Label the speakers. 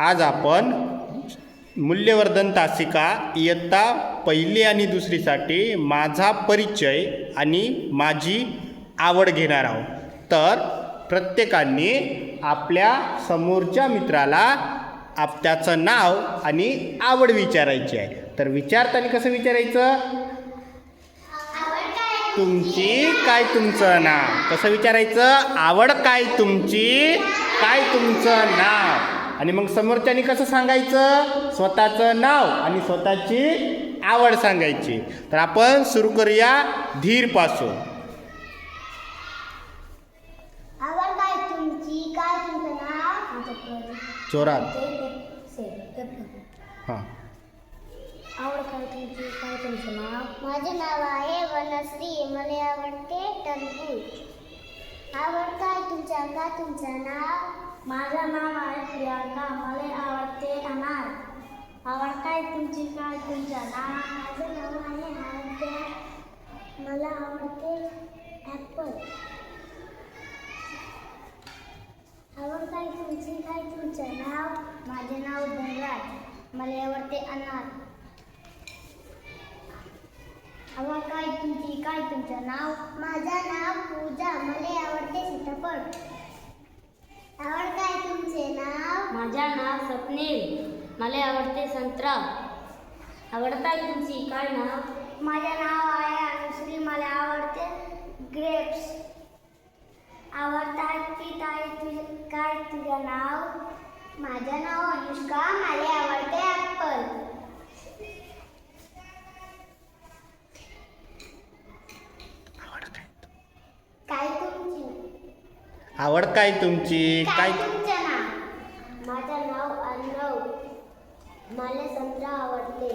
Speaker 1: आज आपण मूल्यवर्धन तासिका इयत्ता पहिली आणि दुसरीसाठी माझा परिचय आणि माझी आवड घेणार आहोत. तर प्रत्येकाने आपल्या समोरच्या मित्राला त्याचं नाव आणि आवड विचारायची आहे. तर विचारताना कसं विचारायचं? तुमची काय तुमचं नाव. कसं विचारायचं? आवड काय तुमची, काय तुमचं नाव. आणि मग समोरच्यानी कसं सांगायचं? स्वतःचं नाव आणि स्वतःची आवड सांगायची. तर आपण सुरू करूया धीरपासून.
Speaker 2: आवड काय तुमची, काय तुमचं नाव.
Speaker 1: जोरात. हां.
Speaker 2: आवड काय तुमची, काय तुमचं नाव. माझे नाव आहे वनश्री, मला आवडते टरबूज. आवड काय तुमच्या, काय तुमचं नाव. माझं नाव आहे प्रियांका, मला आवडते अनार. आवड काय तुमची, काय तुमचं नाव. माझं नाव आहे आद्या, मला आवडते ॲपल. आवड काय तुमची, काय तुमचं नाव. माझे नाव धनराज, मला आवडते अनार. आवड काय तुमची, काय तुमचं नाव. माझं नाव पूजा, मला आवडते सीताफळ. आवड काय तुमचे नाव. माझं नाव स्वप्नील, मला आवडते संत्रा. आवड काय तुमची, काय नाव. माझं नाव आहे अनुश्री, मला आवडते ग्रेप्स. आवडतात की काय तुझं नाव. माझं नाव अनुष्का, मला आवडते ॲपल. काय तुमची.
Speaker 1: आवड काय तुमची, काय
Speaker 2: तुमचं नाव. माझं नाव अर्णव, मला संत्रा आवडते.